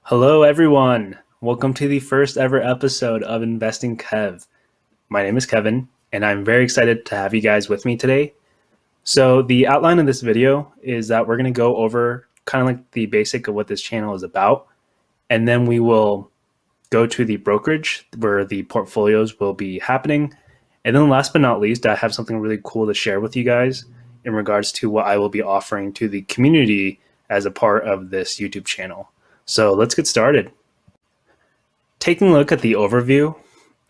Hello, everyone. Welcome to the first ever episode of Investing Kev. My name is Kevin, and I'm very excited to have you guys with me today. So, the outline of this video is that we're going to go over kind of like the basic of what this channel is about, and then we will go to the brokerage where the portfolios will be happening. And then, last but not least, I have something really cool to share with you guys in regards to what I will be offering to the community as a part of this YouTube channel. So, let's get started. Taking a look at the overview,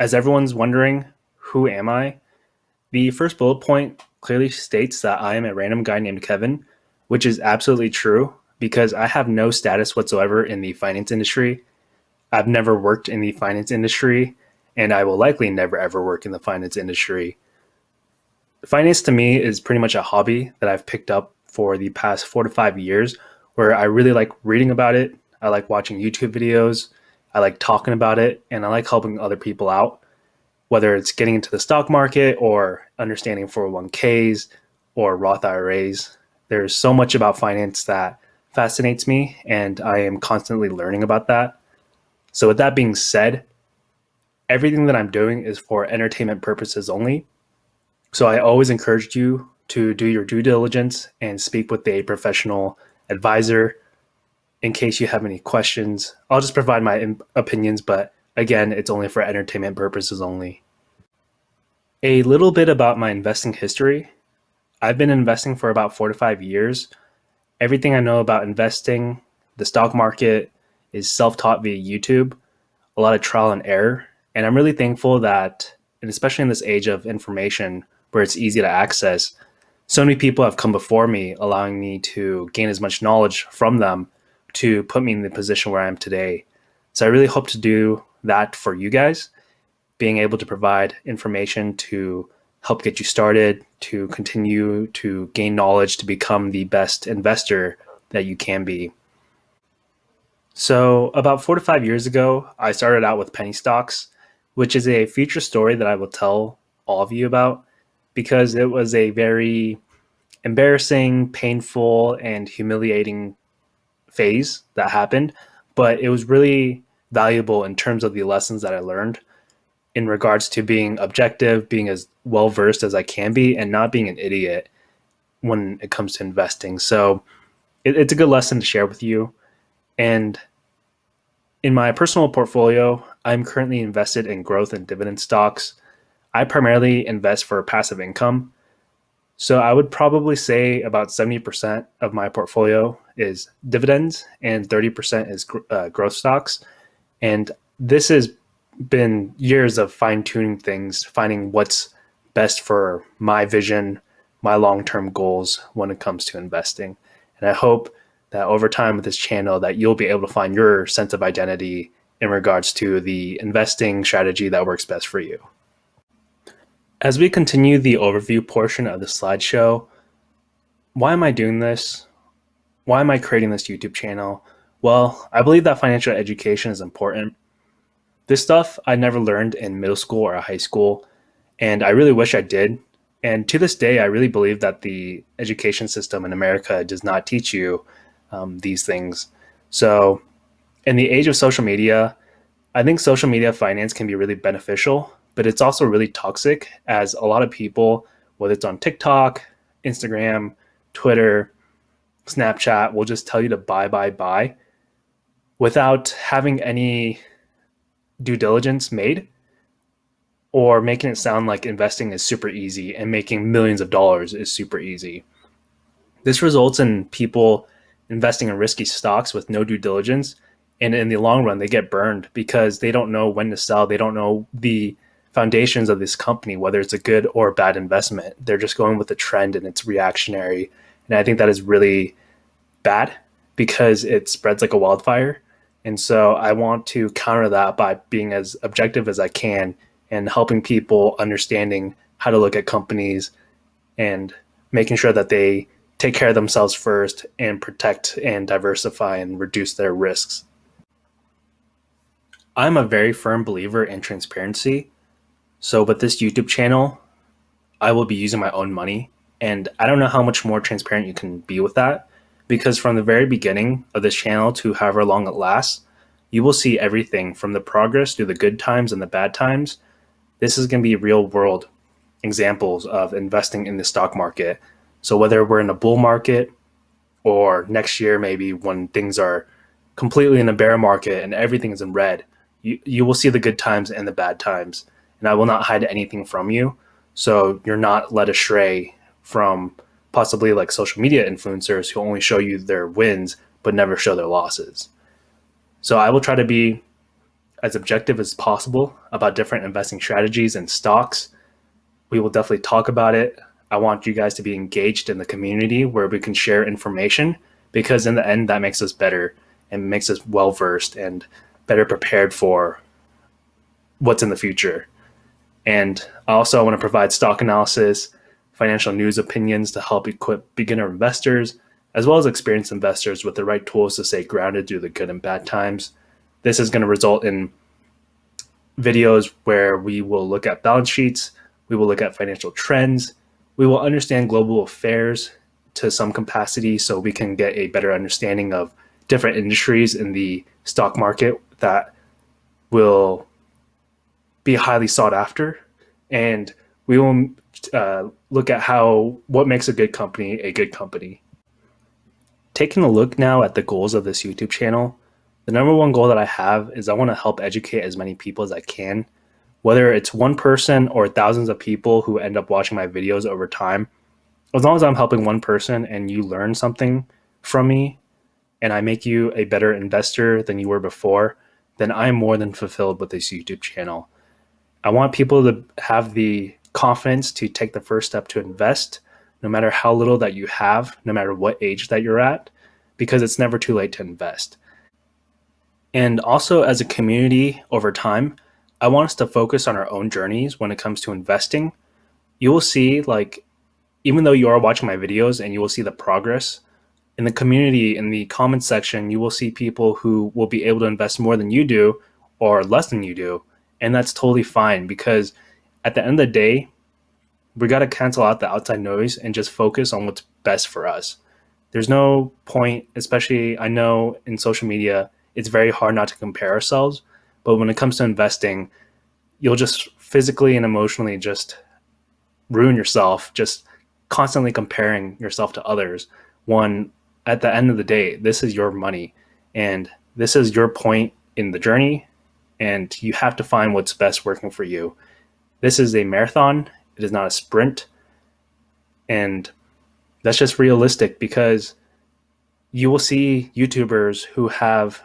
as everyone's wondering, who am I? The first bullet point clearly states that I am a random guy named Kevin, which is absolutely true because I have no status whatsoever in the finance industry. I've never worked in the finance industry, and I will likely never ever work in the finance industry. Finance to me is pretty much a hobby that I've picked up for the past 4 to 5 years, where I really like reading about it. I like watching YouTube videos. I like talking about it, and I like helping other people out, whether it's getting into the stock market or understanding 401ks or Roth IRAs. There's so much about finance that fascinates me, and I am constantly learning about that. So, with that being said, everything that I'm doing is for entertainment purposes only. So, I always encourage you to do your due diligence and speak with a professional advisor in case you have any questions. I'll just provide my opinions, but again, it's only for entertainment purposes only. A little bit about my investing history. I've been investing for about 4 to 5 years. Everything I know about investing, the stock market, is self-taught via YouTube, a lot of trial and error. And I'm really thankful that, and especially in this age of information where it's easy to access, so many people have come before me, allowing me to gain as much knowledge from them to put me in the position where I am today. So I really hope to do that for you guys, being able to provide information to help get you started, to continue to gain knowledge to become the best investor that you can be. So about 4 to 5 years ago, I started out with penny stocks, which is a future story that I will tell all of you about because it was a very embarrassing, painful, and humiliating phase that happened, but it was really valuable in terms of the lessons that I learned in regards to being objective, being as well versed as I can be, and not being an idiot when it comes to investing. So it's a good lesson to share with you. And in my personal portfolio, I'm currently invested in growth and dividend stocks. I primarily invest for passive income. So I would probably say about 70% of my portfolio is dividends and 30% is growth stocks. And this has been years of fine tuning things, finding what's best for my vision, my long-term goals when it comes to investing. And I hope that over time with this channel that you'll be able to find your sense of identity in regards to the investing strategy that works best for you. As we continue the overview portion of the slideshow, why am I doing this? Why am I creating this YouTube channel? Well, I believe that financial education is important. This stuff I never learned in middle school or high school, and I really wish I did. And to this day, I really believe that the education system in America does not teach you these things. So, in the age of social media, I think social media finance can be really beneficial, but it's also really toxic as a lot of people, whether it's on TikTok, Instagram, Twitter, Snapchat, will just tell you to buy without having any due diligence made or making it sound like investing is super easy and making millions of dollars is super easy. This results in people investing in risky stocks with no due diligence. And in the long run, they get burned because they don't know when to sell. They don't know the foundations of this company, whether it's a good or bad investment. They're just going with the trend and it's reactionary. And I think that is really bad because it spreads like a wildfire. And so I want to counter that by being as objective as I can and helping people understanding how to look at companies and making sure that they take care of themselves first and protect and diversify and reduce their risks. I'm a very firm believer in transparency. So with this YouTube channel, I will be using my own money. And I don't know how much more transparent you can be with that because from the very beginning of this channel to however long it lasts, you will see everything from the progress through the good times and the bad times. This is going to be real world examples of investing in the stock market. So whether we're in a bull market or next year, maybe when things are completely in a bear market and everything is in red, you will see the good times and the bad times. And I will not hide anything from you. So you're not led astray from possibly like social media influencers who only show you their wins but never show their losses. So I will try to be as objective as possible about different investing strategies and stocks. We will definitely talk about it. I want you guys to be engaged in the community where we can share information, because in the end, that makes us better and makes us well versed and better prepared for what's in the future. And I also want to provide stock analysis, financial news opinions to help equip beginner investors, as well as experienced investors with the right tools to stay grounded through the good and bad times. This is going to result in videos where we will look at balance sheets, we will look at financial trends, we will understand global affairs to some capacity so we can get a better understanding of different industries in the stock market that will be highly sought after. And we will look at what makes a good company a good company. Taking a look now at the goals of this YouTube channel, the number one goal that I have is I want to help educate as many people as I can, whether it's one person or thousands of people who end up watching my videos over time. As long as I'm helping one person and you learn something from me and I make you a better investor than you were before, then I'm more than fulfilled with this YouTube channel. I want people to have the confidence to take the first step to invest, no matter how little that you have, no matter what age that you're at, because it's never too late to invest. And also, as a community over time, I want us to focus on our own journeys when it comes to investing. You will see, like, even though you are watching my videos and you will see the progress in the community, in the comment section, you will see people who will be able to invest more than you do or less than you do. And that's totally fine, because at the end of the day, we got to cancel out the outside noise and just focus on what's best for us. There's no point, especially I know in social media, it's very hard not to compare ourselves. But when it comes to investing, you'll just physically and emotionally just ruin yourself, just constantly comparing yourself to others. One, at the end of the day, this is your money and this is your point in the journey, and you have to find what's best working for you. This is a marathon. It is not a sprint. And that's just realistic, because you will see YouTubers who have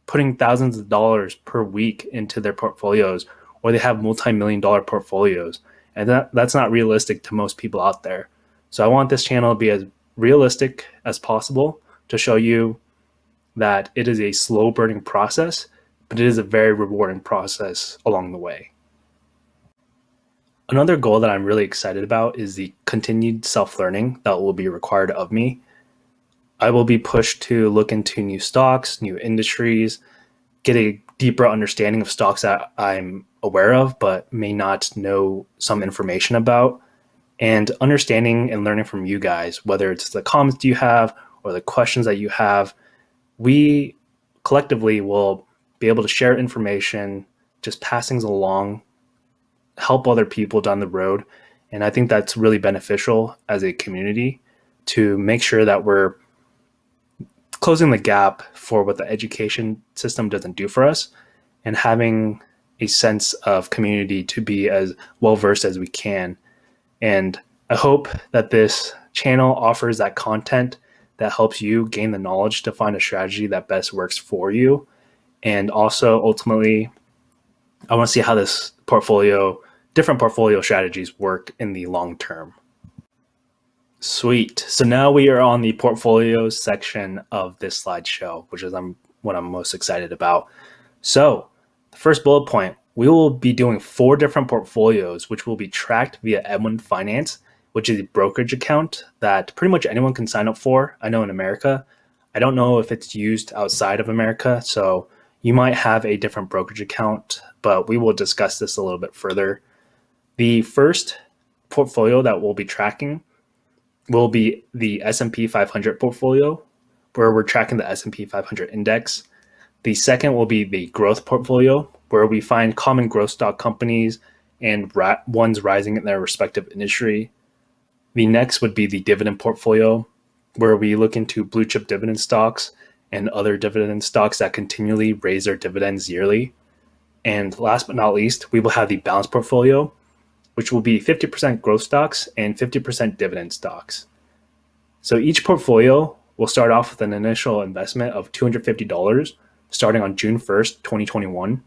putting thousands of dollars per week into their portfolios, or they have multi-million-dollar portfolios. And that's not realistic to most people out there. So I want this channel to be as realistic as possible to show you that it is a slow burning process, but it is a very rewarding process along the way. Another goal that I'm really excited about is the continued self-learning that will be required of me. I will be pushed to look into new stocks, new industries, get a deeper understanding of stocks that I'm aware of but may not know some information about, and understanding and learning from you guys, whether it's the comments you have or the questions that you have. We collectively will be able to share information, just pass things along, help other people down the road. And I think that's really beneficial as a community to make sure that we're closing the gap for what the education system doesn't do for us, and having a sense of community to be as well versed as we can. And I hope that this channel offers that content that helps you gain the knowledge to find a strategy that best works for you. And also, ultimately, I want to see how different portfolio strategies work in the long term. Sweet. So now we are on the portfolios section of this slideshow, which is what I'm most excited about. So the first bullet point, we will be doing 4 different portfolios, which will be tracked via M1 Finance, which is a brokerage account that pretty much anyone can sign up for. I know in America, I don't know if it's used outside of America, so you might have a different brokerage account, but we will discuss this a little bit further. The first portfolio that we'll be tracking will be the S&P 500 portfolio, where we're tracking the S&P 500 index. The second will be the growth portfolio, where we find common growth stock companies and ones rising in their respective industry. The next would be the dividend portfolio, where we look into blue chip dividend stocks and other dividend stocks that continually raise their dividends yearly. And last but not least, we will have the balanced portfolio, which will be 50% growth stocks and 50% dividend stocks. So each portfolio will start off with an initial investment of $250 starting on June 1st, 2021.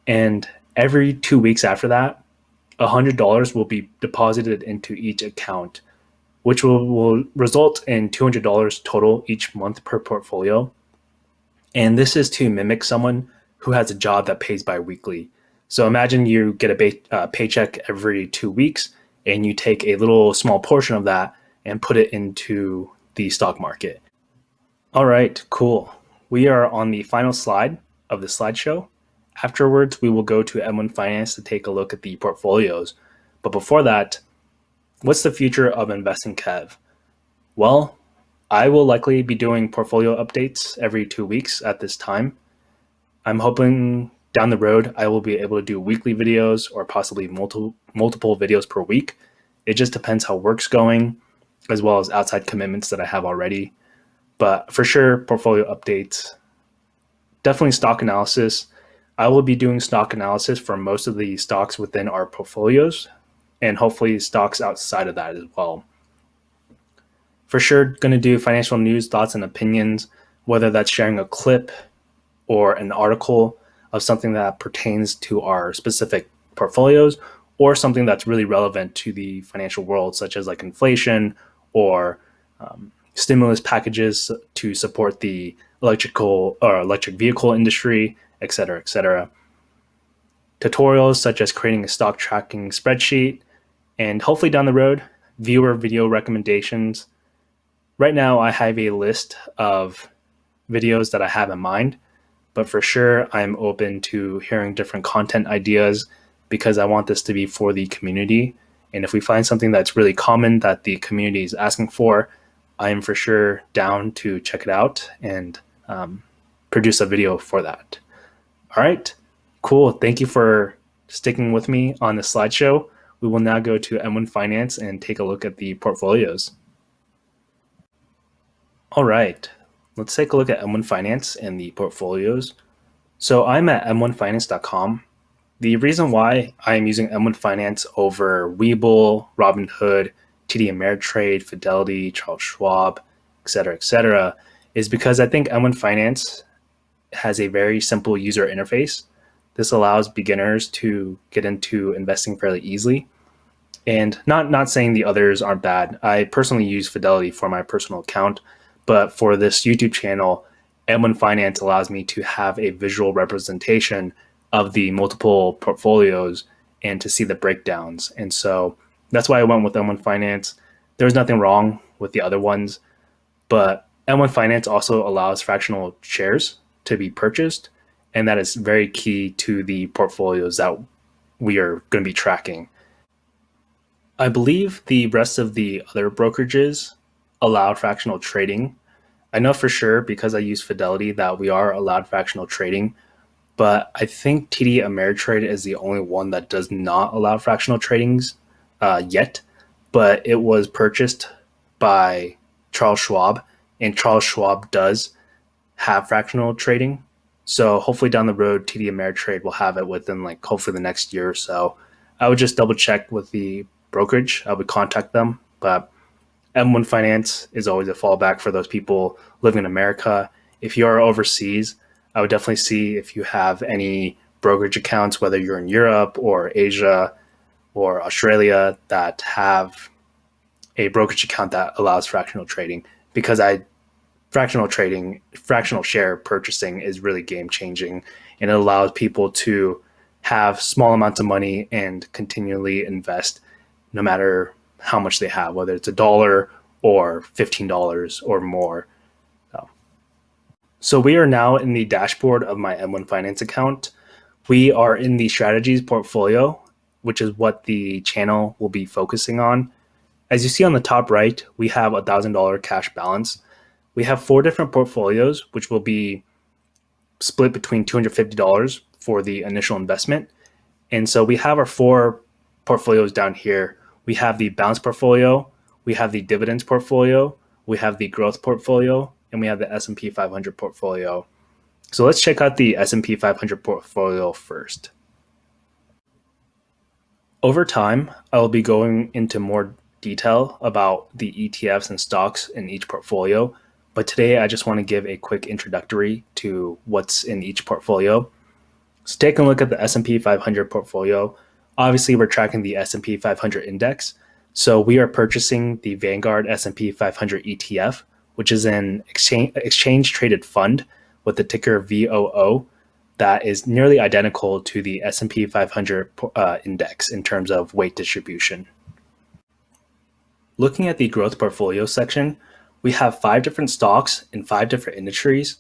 And every 2 weeks after that, $100 will be deposited into each account, which will result in $200 total each month per portfolio. And this is to mimic someone who has a job that pays bi-weekly. So imagine you get a paycheck every 2 weeks and you take a little small portion of that and put it into the stock market. All right, cool. We are on the final slide of the slideshow. Afterwards, we will go to M1 Finance to take a look at the portfolios. But before that, what's the future of Investing Kev? Well, I will likely be doing portfolio updates every 2 weeks at this time. I'm hoping down the road I will be able to do weekly videos or possibly multiple videos per week. It just depends how work's going, as well as outside commitments that I have already. But for sure, portfolio updates. Definitely stock analysis. I will be doing stock analysis for most of the stocks within our portfolios and hopefully stocks outside of that as well. For sure, going to do financial news, thoughts, and opinions, whether that's sharing a clip or an article of something that pertains to our specific portfolios or something that's really relevant to the financial world, such as like inflation or stimulus packages to support the electric vehicle industry, et cetera, et cetera. Tutorials such as creating a stock tracking spreadsheet, and hopefully down the road, viewer video recommendations. Right now, I have a list of videos that I have in mind, but for sure, I'm open to hearing different content ideas because I want this to be for the community. And if we find something that's really common that the community is asking for, I am for sure down to check it out and produce a video for that. All right, cool. Thank you for sticking with me on the slideshow. We will now go to M1 Finance and take a look at the portfolios. All right, let's take a look at M1 Finance and the portfolios. So I'm at m1finance.com. The reason why I'm using M1 Finance over Webull, Robinhood, TD Ameritrade, Fidelity, Charles Schwab, et cetera, is because I think M1 Finance has a very simple user interface. This allows beginners to get into investing fairly easily. And not saying the others aren't bad. I personally use Fidelity for my personal account, but for this YouTube channel, M1 Finance allows me to have a visual representation of the multiple portfolios and to see the breakdowns. And so that's why I went with M1 Finance. There's nothing wrong with the other ones, but M1 Finance also allows fractional shares to be purchased, and that is very key to the portfolios that we are going to be tracking. I believe the rest of the other brokerages allow fractional trading. I know for sure because I use Fidelity that we are allowed fractional trading, but I think TD Ameritrade is the only one that does not allow fractional tradings yet, but it was purchased by Charles Schwab, and Charles Schwab does have fractional trading. So hopefully down the road, TD Ameritrade will have it within hopefully the next year or so. I would just double check with the brokerage. I would contact them, but M1 Finance is always a fallback for those people living in America. If you are overseas, I would definitely see if you have any brokerage accounts, whether you're in Europe or Asia or Australia, that have a brokerage account that allows fractional trading, because fractional share purchasing is really game changing, and it allows people to have small amounts of money and continually invest no matter how much they have, whether it's $1 or $15 or more. So we are now in the dashboard of my M1 Finance account. We are in the strategies portfolio, which is what the channel will be focusing on. As you see on the top right, we have $1,000 cash balance. We have 4 different portfolios, which will be split between $250 for the initial investment. And so we have our four portfolios down here. We have the balance portfolio, we have the dividends portfolio, we have the growth portfolio, and we have the S&P 500 portfolio. So let's check out the S&P 500 portfolio first. Over time, I will be going into more detail about the ETFs and stocks in each portfolio, but today I just want to give a quick introductory to what's in each portfolio. So taking a look at the S&P 500 portfolio, obviously we're tracking the S&P 500 index. So we are purchasing the Vanguard S&P 500 ETF, which is an exchange traded fund with the ticker VOO that is nearly identical to the S&P 500 index in terms of weight distribution. Looking at the growth portfolio section, we have 5 different stocks in 5 different industries.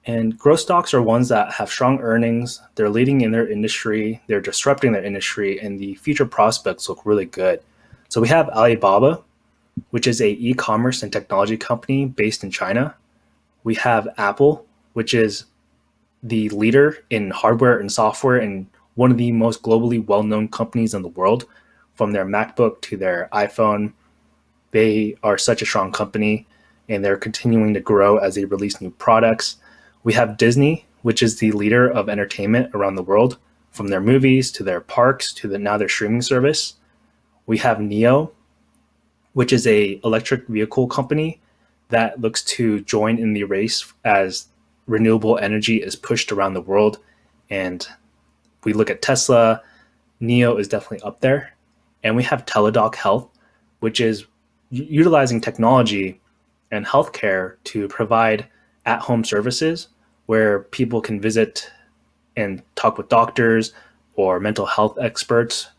And growth stocks are ones that have strong earnings, they're leading in their industry, they're disrupting their industry, and the future prospects look really good. So we have Alibaba, which is a e-commerce and technology company based in China. We have Apple, which is the leader in hardware and software and one of the most globally well-known companies in the world. From their MacBook to their iPhone, they are such a strong company and they're continuing to grow as they release new products. We have Disney, which is the leader of entertainment around the world, from their movies to their parks to now their streaming service. We have NIO, which is a electric vehicle company that looks to join in the race as renewable energy is pushed around the world. And we look at Tesla, NIO is definitely up there. And we have Teladoc Health, which is utilizing technology and healthcare to provide at-home services where people can visit and talk with doctors or mental health experts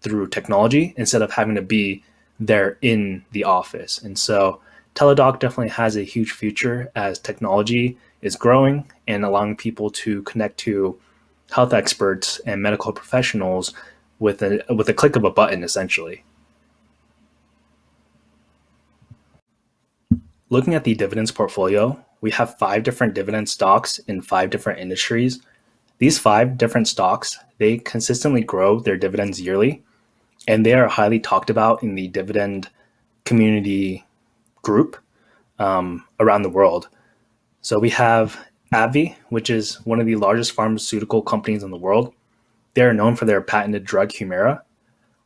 through technology instead of having to be there in the office. And so Teladoc definitely has a huge future as technology is growing and allowing people to connect to health experts and medical professionals with a click of a button, essentially. Looking at the dividends portfolio, we have 5 different dividend stocks in 5 different industries. These 5 different stocks, they consistently grow their dividends yearly, and they are highly talked about in the dividend community group around the world. So we have AbbVie, which is one of the largest pharmaceutical companies in the world. They are known for their patented drug Humira.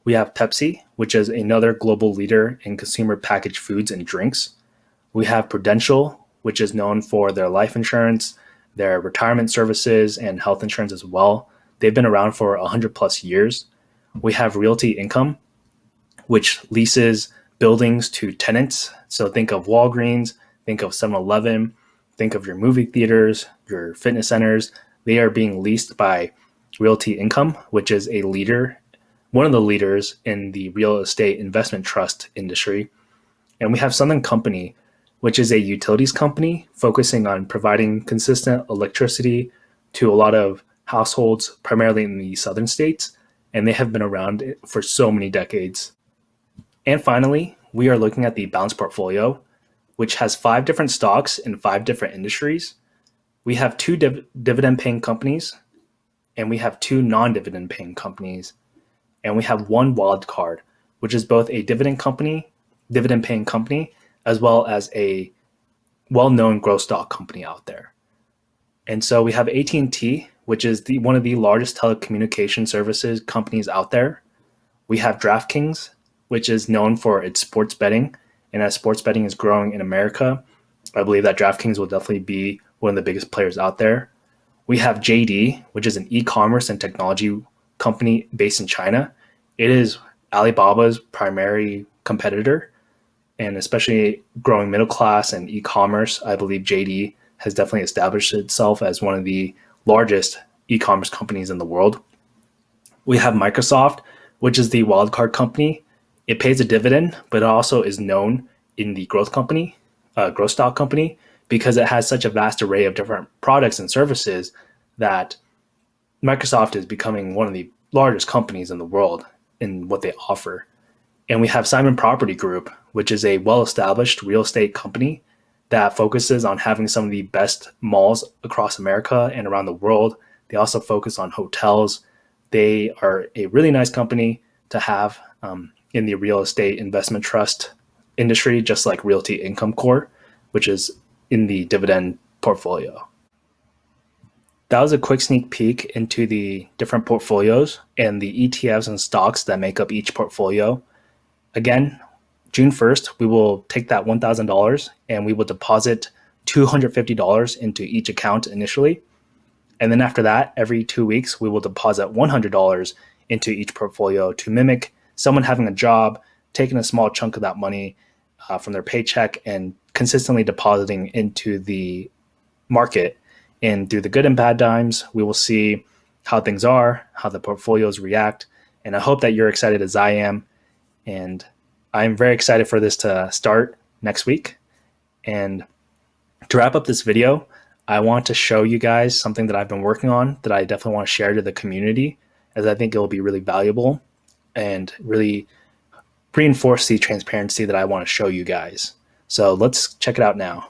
We have Pepsi, which is another global leader in consumer packaged foods and drinks. We have Prudential, which is known for their life insurance, their retirement services, and health insurance as well. They've been around for 100 plus years. We have Realty Income, which leases buildings to tenants. So think of Walgreens, think of 7-Eleven, think of your movie theaters, your fitness centers. They are being leased by Realty Income, which is a leader, one of the leaders in the real estate investment trust industry. And we have Southern Company, which is a utilities company focusing on providing consistent electricity to a lot of households, primarily in the southern states, and they have been around for so many decades. And finally, we are looking at the balanced portfolio, which has 5 different stocks in 5 different industries. We have 2 dividend-paying companies, and we have 2 non-dividend paying companies, and we have 1 wild card, which is both a dividend-paying company, as well as a well-known growth stock company out there. And so we have AT&T, which is one of the largest telecommunication services companies out there. We have DraftKings, which is known for its sports betting. And as sports betting is growing in America, I believe that DraftKings will definitely be one of the biggest players out there. We have JD, which is an e-commerce and technology company based in China. It is Alibaba's primary competitor, and especially growing middle class and e-commerce, I believe JD has definitely established itself as one of the largest e-commerce companies in the world. We have Microsoft, which is the wildcard company. It pays a dividend, but it also is known in the growth stock company, because it has such a vast array of different products and services that Microsoft is becoming one of the largest companies in the world in what they offer. And we have Simon Property Group, which is a well-established real estate company that focuses on having some of the best malls across America and around the world. They also focus on hotels. They are a really nice company to have in the real estate investment trust industry, just like Realty Income Corp, which is in the dividend portfolio. That was a quick sneak peek into the different portfolios and the ETFs and stocks that make up each portfolio. Again, June 1st, we will take that $1,000 and we will deposit $250 into each account initially. And then after that, every 2 weeks, we will deposit $100 into each portfolio to mimic someone having a job, taking a small chunk of that money from their paycheck and consistently depositing into the market. And through the good and bad times, we will see how things are, how the portfolios react. And I hope that you're excited as I am. And I'm very excited for this to start next week. And to wrap up this video, I want to show you guys something that I've been working on that I definitely want to share to the community, as I think it will be really valuable and really reinforce the transparency that I want to show you guys. So let's check it out now.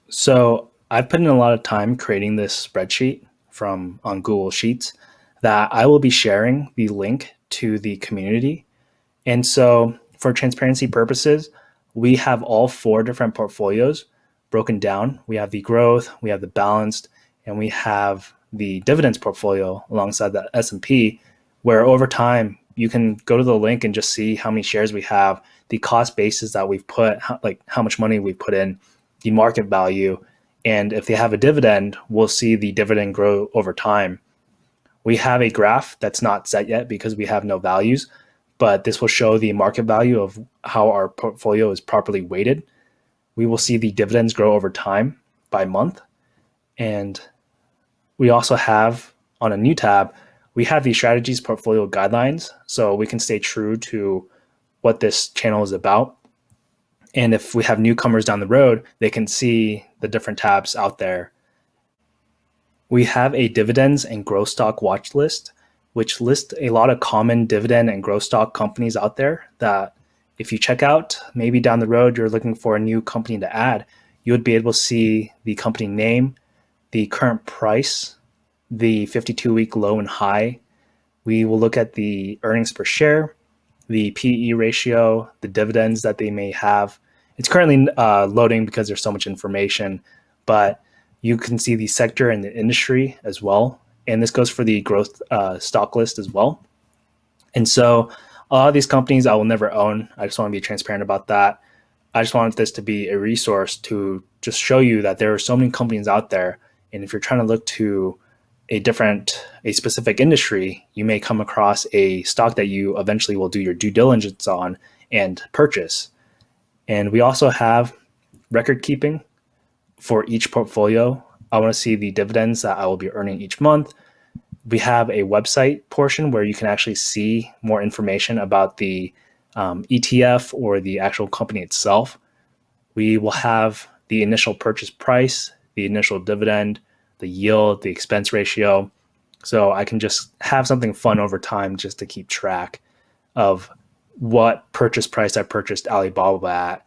So I've put in a lot of time creating this spreadsheet on Google Sheets that I will be sharing the link to the community. And so for transparency purposes, we have all 4 different portfolios broken down. We have the growth, we have the balanced, and we have the dividends portfolio alongside the S&P, where over time you can go to the link and just see how many shares we have, the cost basis that we've put, like how much money we've put in, the market value, and if they have a dividend, we'll see the dividend grow over time. We have a graph that's not set yet because we have no values, but this will show the market value of how our portfolio is properly weighted. We will see the dividends grow over time by month. And we also have on a new tab, we have the strategies portfolio guidelines, so we can stay true to what this channel is about. And if we have newcomers down the road, they can see the different tabs out there. We have a dividends and growth stock watch list, which lists a lot of common dividend and growth stock companies out there that if you check out, maybe down the road, you're looking for a new company to add, you would be able to see the company name, the current price, the 52-week low and high. We will look at the earnings per share, the PE ratio, the dividends that they may have. It's currently loading because there's so much information, but you can see the sector and the industry as well. And this goes for the growth stock list as well. And so a lot of these companies I will never own. I just want to be transparent about that. I just want this to be a resource to just show you that there are so many companies out there. And if you're trying to look to a specific industry, you may come across a stock that you eventually will do your due diligence on and purchase. And we also have record keeping for each portfolio. I want to see the dividends that I will be earning each month. We have a website portion where you can actually see more information about the ETF or the actual company itself. We will have the initial purchase price, the initial dividend, the yield, the expense ratio. So I can just have something fun over time just to keep track of what purchase price I purchased Alibaba at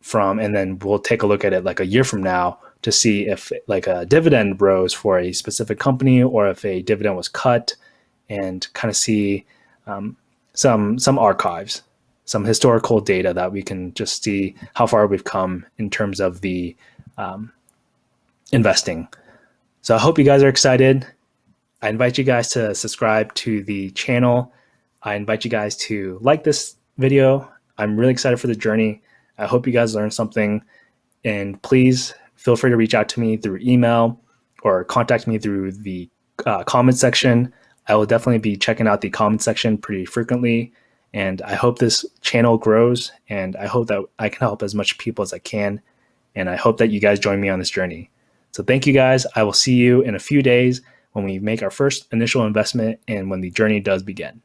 from, and then we'll take a look at it like a year from now to see if like a dividend rose for a specific company or if a dividend was cut, and kind of see some archives, some historical data that we can just see how far we've come in terms of the investing. So I hope you guys are excited. I invite you guys to subscribe to the channel. I invite you guys to like this video. I'm really excited for the journey. I hope you guys learned something, and please feel free to reach out to me through email or contact me through the comment section. I will definitely be checking out the comment section pretty frequently, and I hope this channel grows, and I hope that I can help as much people as I can, and I hope that you guys join me on this journey. So thank you guys. I will see you in a few days when we make our first initial investment and when the journey does begin.